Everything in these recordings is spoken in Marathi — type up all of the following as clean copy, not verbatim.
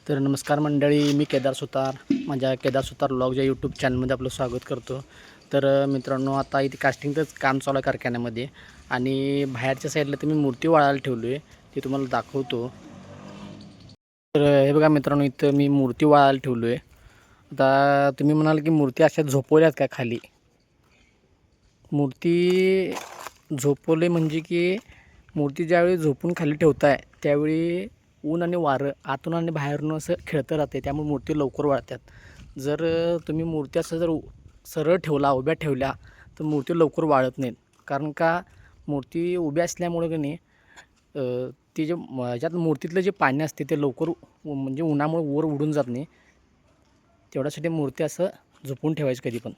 तर नमस्कार मंडळी, मी केदार सुतार. माझ्या केदार सुतार व्लॉग या यूट्यूब चॅनलमध्ये आपलं स्वागत करतो. तर मित्रांनो, आता इथे कास्टिंगचंच काम चालू आहे कारखान्यामध्ये आणि बाहेरच्या साईडला तुम्ही मूर्ती वाळायला ठेवली आहे, ती तुम्हाला दाखवतो. तर हे बघा मित्रांनो, इथं मी मूर्ती वाळायला ठेवलो आहे. आता तुम्ही म्हणाल की मूर्ती अशा झोपवल्यात का खाली? मूर्ती झोपवले म्हणजे की मूर्ती ज्यावेळी झोपून खाली ठेवताय त्यावेळी ऊन आणि वारं आतून आणि बाहेरून असं खेळतं राहते, त्यामुळे मूर्ती लवकर वाळतात. जर तुम्ही मूर्ती असं जर सरळ ठेवला, उभ्या ठेवल्या, तर मूर्ती लवकर वाळत नाहीत. कारण का मूर्ती उभ्या असल्यामुळे की नाही ती जे ज्यात मूर्तीतलं जे पाणी असते ते लवकर म्हणजे उन्हामुळे वर उडून जात नाही. तेवढ्यासाठी मूर्ती असं झोपून ठेवायची कधी पण,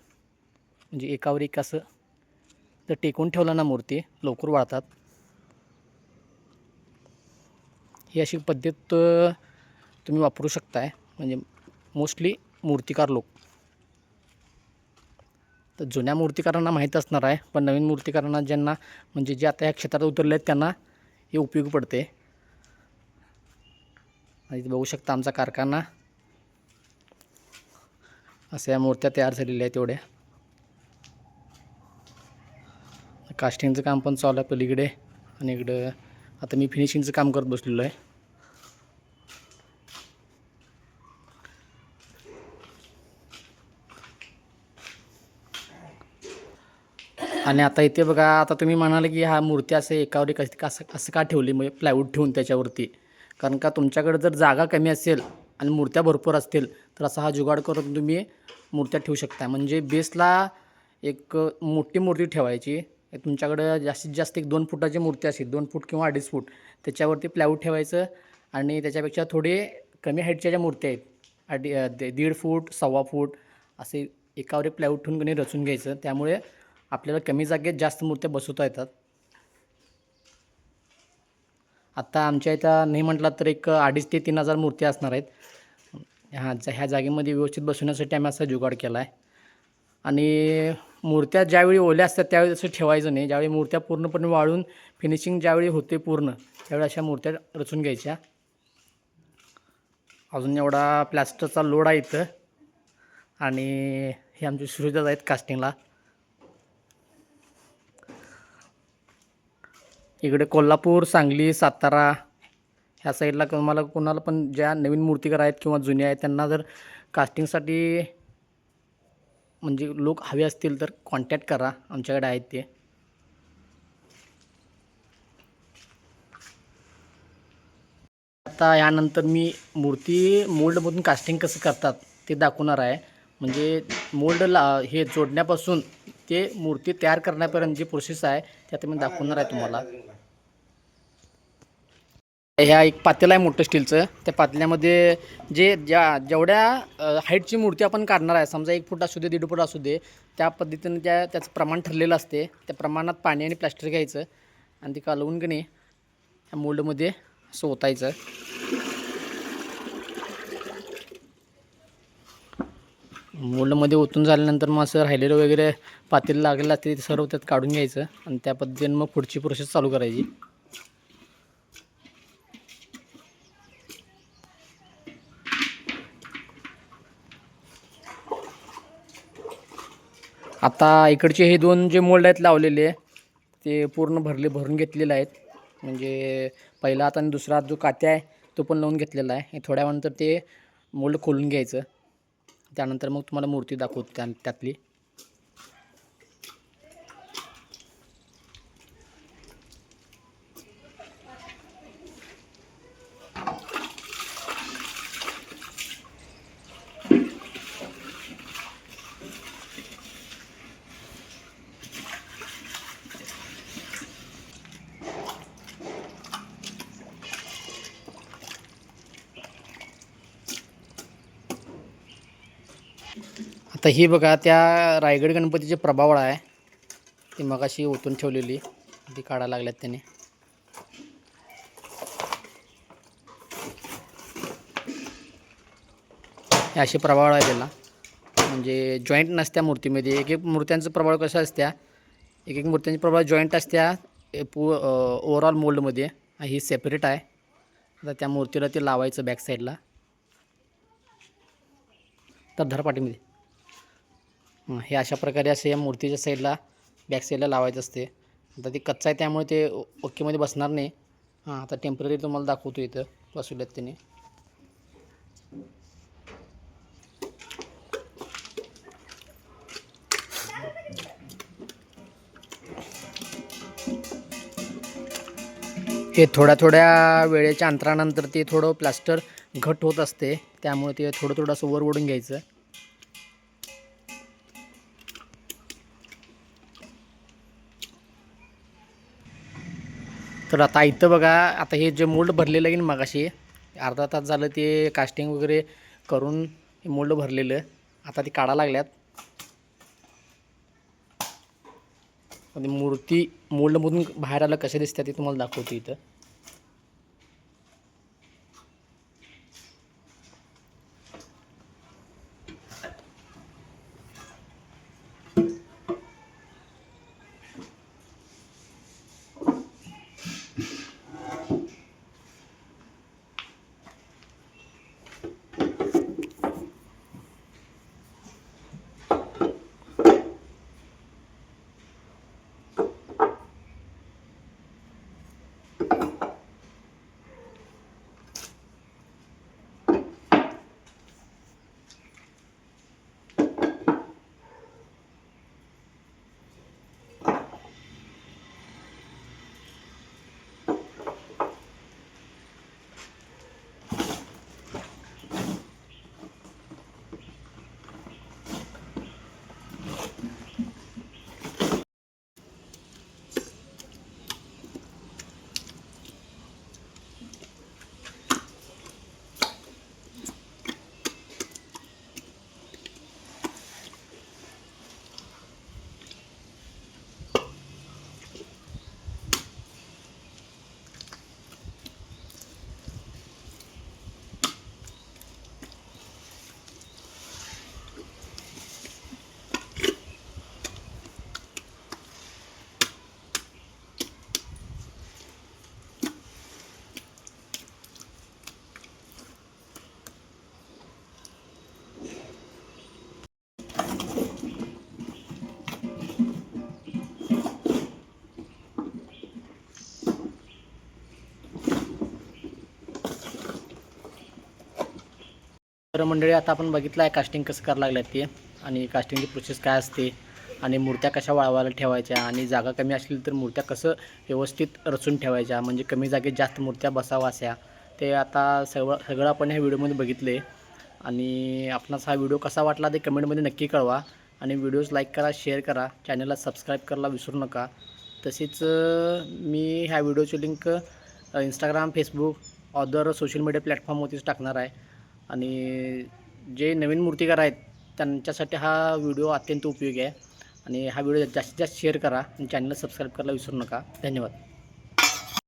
म्हणजे एकावर एक असं जर टेकून ठेवलं ना मूर्ती लवकर वाळतात. ही अशी पद्धत तुम्ही वापरू शकताय, म्हणजे मोस्टली मूर्तिकार लोक. तर जुन्या मूर्तिकारांना माहीत असणार आहे, पण नवीन मूर्तिकारांना ज्यांना म्हणजे जे आता या क्षेत्रात उतरले आहेत त्यांना हे उपयोगी पडते. आणि इथे बघू शकता आमचा कारखाना, अशा या मूर्त्या तयार झालेल्या आहेत एवढ्या. कास्टिंगचं काम पण चालू आहे पलीकडे, आणि इकडं आता मी फिनिशिंगचं काम करत बसलेलो आहे. आणि आता इथे बघा, आता तुम्ही म्हणाले की हा मूर्ती असं एकावर एक असं असं का ठेवली, म्हणजे प्लायवूड ठेवून त्याच्यावरती. कारण का तुमच्याकडे जर जागा कमी असेल आणि मूर्त्या भरपूर असतील तर असा हा जुगाड करून तुम्ही मूर्त्या ठेवू शकता. म्हणजे बेसला एक मोठी मूर्ती ठेवायची. तुमच्याकडं जास्तीत जास्त एक 2 फुटाची मूर्ती असेल, 2 फूट किंवा 2.5 फूट, त्याच्यावरती प्लायवूड ठेवायचं. आणि त्याच्यापेक्षा थोडे कमी हाईटच्या ज्या मूर्त्या आहेत, 1.5 फूट, 1.25 फूट, असे एकावर एक प्लायवूड ठेवून रचून घ्यायचं. त्यामुळे आपल्याला कमी जागेत जास्त मूर्त्या बसवता येतात. आता आमच्या इथं नाही म्हटलं तर एक 2,500 ते 3,000 मूर्त्या असणार आहेत. ह्या जागेमध्ये व्यवस्थित बसवण्यासाठी आम्ही असा जुगाड केला आहे. आणि मूर्त्या ज्यावेळी ओल्या असतात त्यावेळी तसं ठेवायचं नाही. ज्यावेळी मूर्त्या पूर्णपणे वाळून फिनिशिंग ज्यावेळी होते पूर्ण, त्यावेळी अशा मूर्त्या रचून घ्यायच्या. अजून एवढा प्लॅस्टरचा लोड आहे इथं, आणि हे आमचे सुविधा आहेत कास्टिंगला. इकडे कोल्हापूर, सांगली, सातारा ह्या साईडला तुम्हाला कोणाला पण ज्या नवीन मूर्तिकार आहेत किंवा जुन्या आहेत त्यांना जर कास्टिंगसाठी म्हणजे लोक हवे असतील तर कॉन्टॅक्ट करा, आमच्याकडे आहेत ते. आता यानंतर मी मूर्ती मोल्डमधून कास्टिंग कसं करतात ते दाखवणार आहे. म्हणजे मोल्डला हे जोडण्यापासून ते मूर्ती तयार करण्यापर्यंत जी प्रोसेस आहे ते आता मी दाखवणार आहे तुम्हाला. ह्या एक पातेलं आहे मोठं स्टीलचं. त्या पातेल्यामध्ये जेवढ्या हाईटची मूर्ती आपण काढणार आहे, समजा 1 फूट असू दे, 1.5 फूट असू दे, त्या पद्धतीनं त्याचं प्रमाण ठरलेलं असते. त्या प्रमाणात पाणी आणि प्लास्टर घ्यायचं आणि ते कालवून की नाही ह्या मोल्डमध्ये असं ओतायचं. मोल्डमध्ये ओतून झाल्यानंतर मग असं राहिलेलं वगैरे पातेलं लागलेलं असते ते सर्व त्यात काढून घ्यायचं आणि त्या पद्धतीने मग पुढची प्रोसेस चालू करायची. आता इकडचे हे 2 जे मोल्ड आहेत लावलेले ते पूर्ण भरून घेतलेले आहेत. म्हणजे पहिला आता आणि दुसरा जो कात्या आहे तो पण लावून घेतलेला आहे. हे थोड्या वेळानंतर ते मोल्ड खोलून घ्यायचं. त्यानंतर मग तुम्हाला मूर्ती दाखवतो त्यातली. आता ही बघा, त्या रायगड गणपतीचे प्रभावळ आहे, ती मगाशी ओतून ठेवलेली ती काढायला लागल्यात त्याने. हे असे प्रभावळ आहे त्याला, म्हणजे जॉईंट नसत्या मूर्तीमध्ये. एक एक मूर्त्यांचं प्रभावळ कसं असत्या, एक एक मूर्त्यांची प्रभावळ जॉईंट असत्या ओव्हरऑल मोल्डमध्ये. ही सेपरेट आहे. आता त्या मूर्तीला ते लावायचं बॅक साईडला. तर धरपाटीमध्ये हे अशा प्रकारे असे या मूर्तीच्या साईडला बॅक साईडला लावायचं असते. आता ते कच्चं आहे त्यामुळे ते ओकेमध्ये बसणार नाही. आता टेम्पररी तुम्हाला दाखवतो इथं बसवल्यात त्याने. हे थोड्या वेळेच्या अंतरानंतर ते थोडं प्लास्टर घट होत असते, त्यामुळे ते थोडं असं वर ओढून घ्यायचं. तर आता इथं बघा, आता हे जे मोल्ड भरलेलं आहे ना मगाशी अर्धा तास झालं ते कास्टिंग वगैरे करून मोल्ड भरलेलं, आता ती काढा लागल्यात. आणि मूर्ती मोल्डमधून बाहेर आलं कशा दिसतात ते तुम्हाला दाखवतो इथं. तर मंडळी, आता आपण बघितलं आहे कास्टिंग कसं करायला लागल्यात ते, आणि कास्टिंगची प्रोसेस काय असते, आणि मूर्त्या कशा वाळवायला ठेवायच्या, आणि जागा कमी असली तर मूर्त्या कसं व्यवस्थित रचून ठेवायच्या, म्हणजे कमी जागेत जास्त मूर्त्या बसावा अशा, ते आता सगळं आपण ह्या व्हिडिओमध्ये बघितले. आणि आपणास हा व्हिडिओ कसा वाटला ते कमेंटमध्ये नक्की कळवा. आणि व्हिडिओज लाईक करा, शेअर करा, चॅनलला सबस्क्राईब करायला विसरू नका. तसेच मी ह्या व्हिडिओची link Instagram, Facebook, other social media प्लॅटफॉर्मवरतीच टाकणार आहे. आणि जे नवीन मूर्तिकार आहेत त्यांच्यासाठी हा व्हिडिओ अत्यंत उपयोगी आहे. आणि हा व्हिडिओ जास्तीत जास्त शेअर करा आणि चॅनलला सबस्क्राईब करायला विसरू नका. धन्यवाद.